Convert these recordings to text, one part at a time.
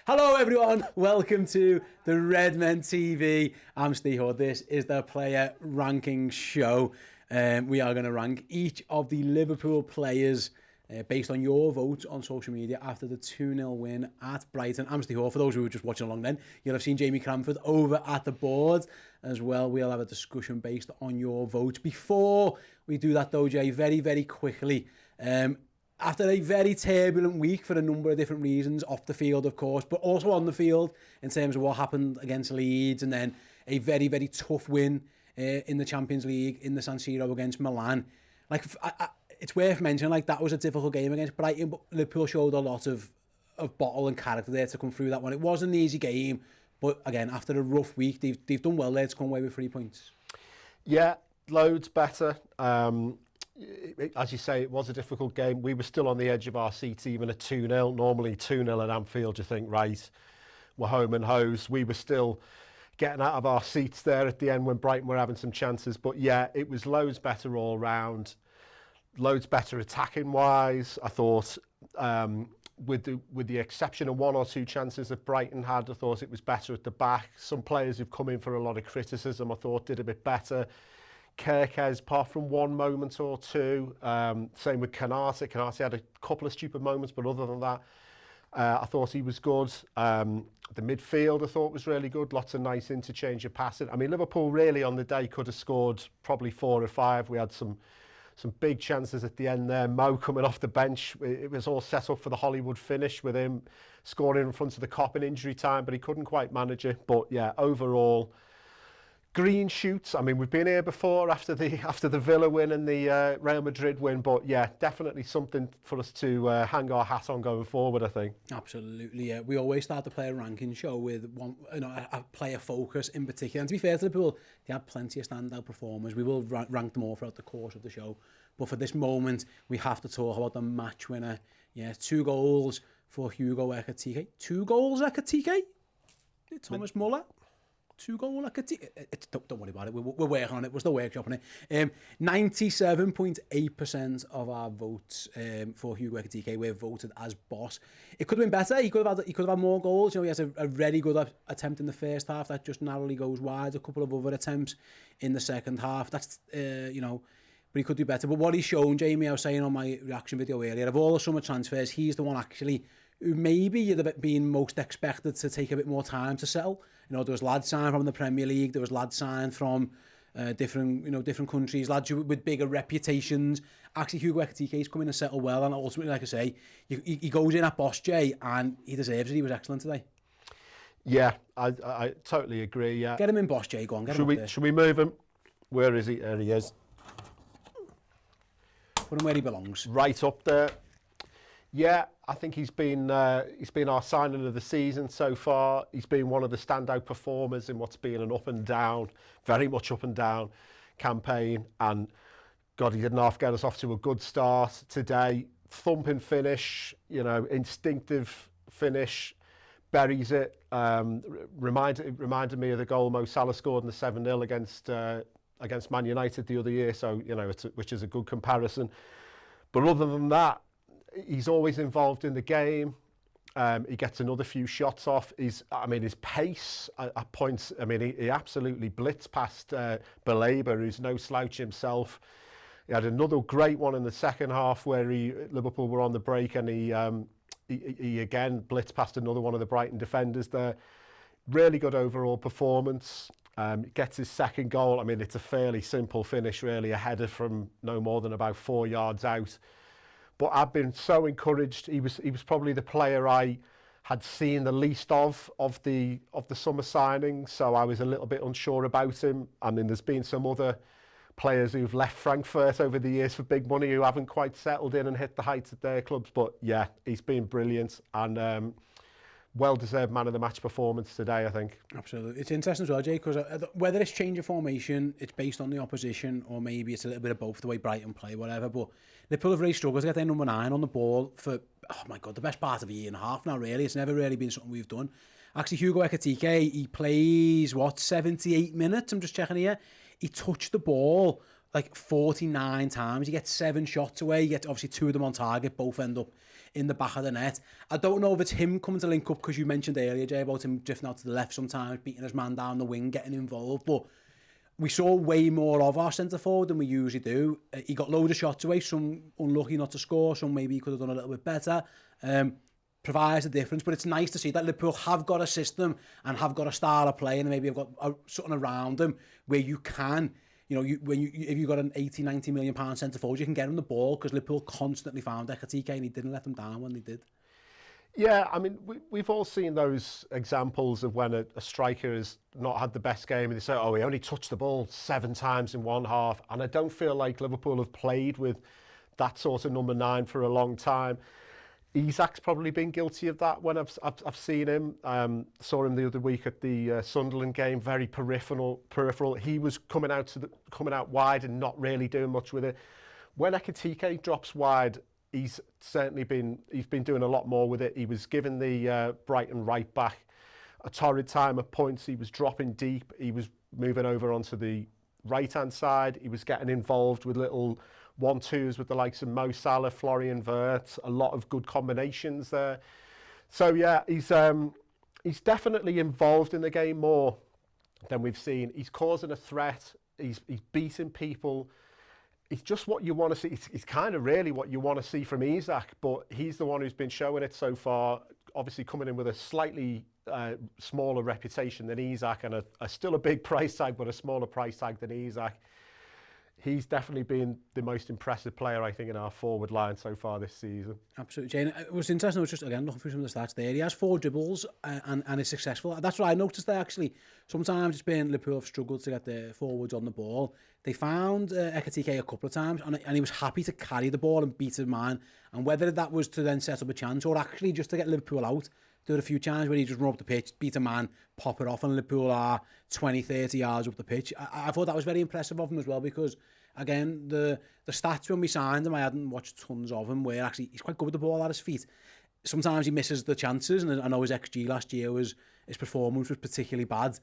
Hello everyone, welcome to the Redmen TV. I'm Steve Hood. This is the player ranking show. We are going to rank each of the Liverpool players based on your votes on social media after the 2-0 win at Brighton. I'm Steve Hood. For those who were just watching along then, you'll have seen Jamie Cranford over at the board as well. We'll have a discussion based on your votes. Before we do that though, Jay, very quickly, after a very turbulent week for a number of different reasons, off the field, of course, but also on the field in terms of what happened against Leeds, and then a very tough win in the Champions League in the San Siro against Milan. Like, it's worth mentioning, like, that was a difficult game against Brighton, but Liverpool showed a lot of bottle and character there to come through that one. It wasn't an easy game, but again, after a rough week, they've done well there to come away with 3 points. Yeah, loads better. As you say, it was a difficult game. We were still on the edge of our seats, even at 2-0. Normally 2-0 at Anfield, you think, right, we're home and hosed. We were still getting out of our seats there at the end when Brighton were having some chances. But yeah, it was loads better all round, loads better attacking wise. I thought, with the exception of one or two chances that Brighton had, I thought it was better at the back. Some players who've come in for a lot of criticism, I thought, did a bit better. Kerkez, apart from one moment or two, same with Canate. Canate had a couple of stupid moments, but other than that, I thought he was good. The midfield, I thought, was really good. Lots of nice interchange of passing. I mean, Liverpool really on the day could have scored probably 4 or 5. We had some big chances at the end there. Mo coming off the bench, it was all set up for the Hollywood finish with him scoring in front of the Kop in injury time, but he couldn't quite manage it. But yeah, overall, green shoots. I mean, we've been here before after the Villa win and the Real Madrid win, but yeah, definitely something for us to hang our hat on going forward, I think. Absolutely, yeah. We always start the player ranking show with one, a player focus in particular. And to be fair to Liverpool, they had plenty of standout performers. We will rank them all throughout the course of the show. But for this moment, we have to talk about the match winner. Yeah, 2 goals for Hugo Ekitike. 2 goals, Ekitike? Thomas Muller? 2-goal Ekitike. Don't worry about it. We're working on it. We're still workshopping it. 97.8% of our votes for Hugo Ekitike were voted as boss. It could have been better. He could have had more goals. You know, he has a very good attempt in the first half that just narrowly goes wide. A couple of other attempts in the second half. That's but he could do better. But what he's shown, Jamie, I was saying on my reaction video earlier, of all the summer transfers, he's the one actually who maybe you'd have been most expected to take a bit more time to settle. You know, there was lads signed from the Premier League, there was lads signed from different countries, lads with bigger reputations. Actually, Hugo Ekitike's come in and settled well, and ultimately, like I say, he goes in at boss, Jay, and he deserves it. He was excellent today. Yeah, I totally agree. Yeah, get him in, boss, Jay. Go on, get him up there. Should we move him? Where is he? There he is. Put him where he belongs. Right up there. Yeah, I think he's been our signing of the season so far. He's been one of the standout performers in what's been an up and down, very much up and down campaign. And God, he didn't half get us off to a good start today. Thumping finish, instinctive finish, buries it. Reminded me of the goal Mo Salah scored in the 7-0 against Man United the other year. So which is a good comparison. But other than that, he's always involved in the game. He gets another few shots off. His pace at points. I mean, he absolutely blitzed past Baleba, who's no slouch himself. He had another great one in the second half where Liverpool were on the break, and he again blitzed past another one of the Brighton defenders there. Really good overall performance. Gets his second goal. I mean, it's a fairly simple finish, really, a header from no more than about 4 yards out. But I've been so encouraged. He was probably the player I had seen the least of the summer signings, so I was a little bit unsure about him. I mean, there's been some other players who've left Frankfurt over the years for big money who haven't quite settled in and hit the heights at their clubs. But yeah, he's been brilliant, and well-deserved man of the match performance today, I think. Absolutely. It's interesting as well, Jay, because whether it's change of formation, it's based on the opposition, or maybe it's a little bit of both, the way Brighton play, whatever. But Liverpool have really struggled to get their number 9 on the ball for, oh my God, the best part of a year and a half now, really. It's never really been something we've done. Actually, Hugo Ekitike, he plays, 78 minutes? I'm just checking here. He touched the ball like 49 times. He gets 7 shots away. He gets obviously 2 of them on target. Both end up in the back of the net. I don't know if it's him coming to link up, because you mentioned earlier, Jay, about him drifting out to the left sometimes, beating his man down the wing, getting involved. But we saw way more of our centre forward than we usually do. He got loads of shots away, some unlucky not to score, some maybe he could have done a little bit better. Provides a difference, but it's nice to see that Liverpool have got a system and have got a style of play, and maybe have got something around them where you can, if you've got an 80-90 million pound centre forward, you can get him the ball, because Liverpool constantly found Ekitike and he didn't let them down when they did. Yeah, I mean, we've all seen those examples of when a striker has not had the best game and they say, oh, he only touched the ball 7 times in one half. And I don't feel like Liverpool have played with that sort of number 9 for a long time. Isak's probably been guilty of that when I've seen him. Saw him the other week at the Sunderland game, very peripheral. He was coming out wide and not really doing much with it. When Ekitike drops wide, he's been doing a lot more with it. He was giving the Brighton right back a torrid time at points. He was dropping deep. He was moving over onto the right-hand side. He was getting involved with little 1-2s with the likes of Mo Salah, Florian Wirtz, a lot of good combinations there. So yeah, he's definitely involved in the game more than we've seen. He's causing a threat. He's beating people. It's just what you want to see. It's kind of really what you want to see from Isak, but he's the one who's been showing it so far. Obviously coming in with a slightly smaller reputation than Isak, and still a big price tag, but a smaller price tag than Isak. He's definitely been the most impressive player, I think, in our forward line so far this season. Absolutely, Jane. It was interesting. I was just, again, looking through some of the stats there. He has 4 dribbles and is successful. That's what I noticed there, actually. Sometimes it's been Liverpool have struggled to get the forwards on the ball. They found Ekitike a couple of times, and he was happy to carry the ball and beat a man. And whether that was to then set up a chance or actually just to get Liverpool out, there were a few times where he just run up the pitch, beat a man, pop it off, and Liverpool are 20, 30 yards up the pitch. I thought that was very impressive of him as well, because, again, the stats when we signed him, I hadn't watched tons of him, where actually he's quite good with the ball at his feet. Sometimes he misses the chances, and I know his XG last year his performance was particularly bad,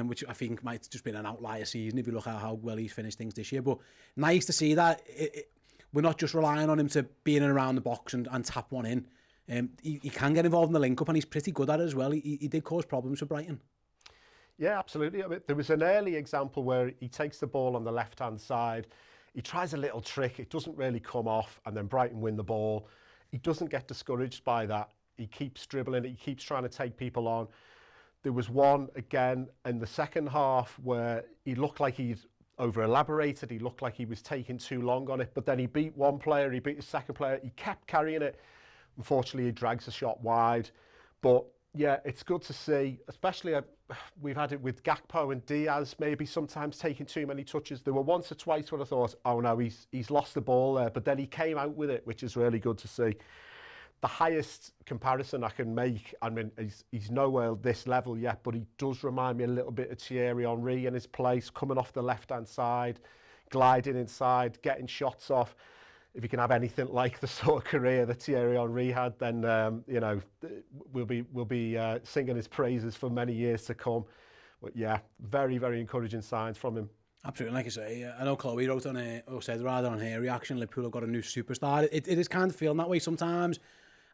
which I think might have just been an outlier season if you look at how well he's finished things this year. But nice to see that we're not just relying on him to be in and around the box and tap one in. He can get involved in the link-up, and he's pretty good at it as well. He did cause problems for Brighton. Yeah, absolutely. I mean, there was an early example where he takes the ball on the left-hand side. He tries a little trick. It doesn't really come off, and then Brighton win the ball. He doesn't get discouraged by that. He keeps dribbling. He keeps trying to take people on. There was one, again, in the second half where he looked like he'd over-elaborated. He looked like he was taking too long on it, but then he beat one player, he beat the second player. He kept carrying it. Unfortunately, he drags the shot wide. But yeah, it's good to see, especially we've had it with Gakpo and Diaz, maybe sometimes taking too many touches. There were once or twice when I thought, oh no, he's lost the ball there, but then he came out with it, which is really good to see. The highest comparison I can make, I mean, he's nowhere this level yet, but he does remind me a little bit of Thierry Henry in his place, coming off the left-hand side, gliding inside, getting shots off. If you can have anything like the sort of career that Thierry Henry had, then we'll be singing his praises for many years to come. But yeah, very, very encouraging signs from him. Absolutely, like you say, I know Chloe wrote on or said rather on her reaction, Liverpool have got a new superstar. It is kind of feeling that way sometimes,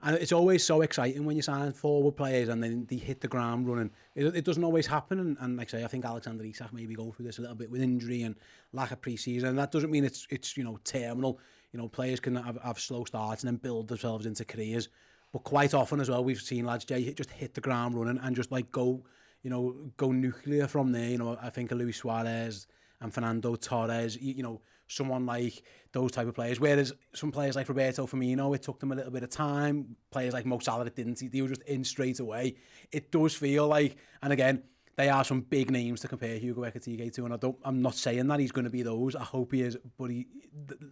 and it's always so exciting when you sign forward players and then they hit the ground running. It doesn't always happen, and like I say, I think Alexander Isak maybe go through this a little bit with injury and lack of pre-season. And that doesn't mean it's terminal. Players can have slow starts and then build themselves into careers. But quite often as well, we've seen lads, Jay, just hit the ground running and just like go nuclear from there. I think of Luis Suarez and Fernando Torres, someone like those type of players. Whereas some players like Roberto Firmino, it took them a little bit of time. Players like Mo Salah, it didn't. They were just in straight away. It does feel like, and again, they are some big names to compare Hugo Ekitike to, and I'm not saying that he's going to be those. I hope he is, but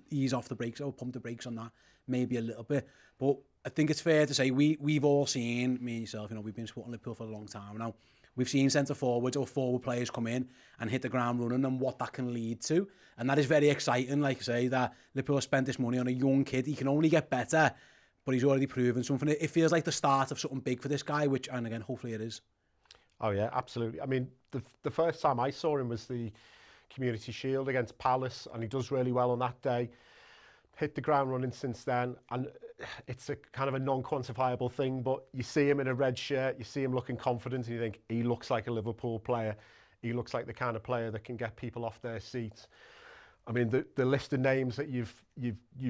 he's off the brakes. I'll pump the brakes on that maybe a little bit. But I think it's fair to say we've all seen, me and yourself, we've been supporting Liverpool for a long time now. We've seen centre forwards or forward players come in and hit the ground running, and what that can lead to. And that is very exciting, like I say, that Liverpool have spent this money on a young kid. He can only get better, but he's already proven something. It feels like the start of something big for this guy, and again, hopefully it is. Oh yeah, absolutely. I mean, the first time I saw him was the Community Shield against Palace, and he does really well on that day. Hit the ground running since then, and it's a kind of a non-quantifiable thing, but you see him in a red shirt, you see him looking confident, and you think, he looks like a Liverpool player. He looks like the kind of player that can get people off their seats. I mean, the list of names that you've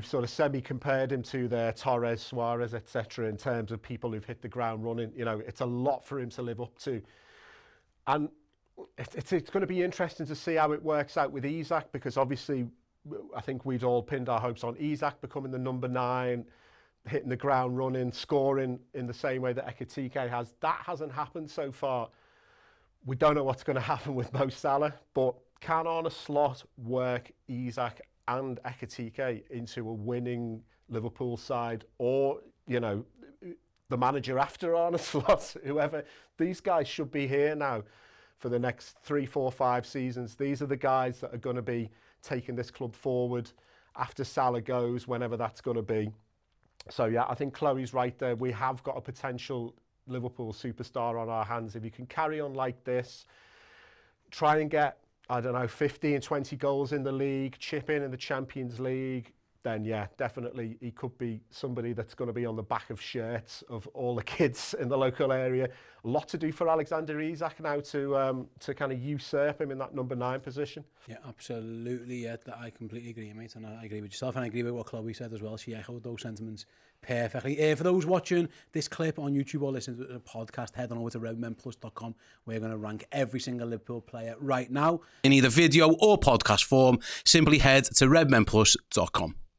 sort of semi-compared him to there, Torres, Suarez, etc., in terms of people who've hit the ground running, you know, it's a lot for him to live up to. And it's going to be interesting to see how it works out with Isak, because obviously I think we'd all pinned our hopes on Isak becoming the number 9, hitting the ground running, scoring in the same way that Ekitike has. That hasn't happened so far. We don't know what's going to happen with Mo Salah, but can Arne Slot work Isak and Ekitike into a winning Liverpool side, or, you know, the manager after Arne Slot, whoever? These guys should be here now for the next 3, 4, 5 seasons. These are the guys that are going to be taking this club forward after Salah goes, whenever that's going to be. So yeah, I think Chloe's right there. We have got a potential Liverpool superstar on our hands. If you can carry on like this, try and get, I don't know, 15, 20 goals in the league, chip in the Champions League, then yeah, definitely he could be somebody that's going to be on the back of shirts of all the kids in the local area. A lot to do for Alexander Isak now to kind of usurp him in that number 9 position. Yeah, absolutely. Yeah, I completely agree, mate, and I agree with yourself, and I agree with what Chloe said as well. She echoed those sentiments perfectly. For those watching this clip on YouTube or listening to the podcast, head on over to redmenplus.com. We're going to rank every single Liverpool player right now in either video or podcast form. Simply head to redmenplus.com.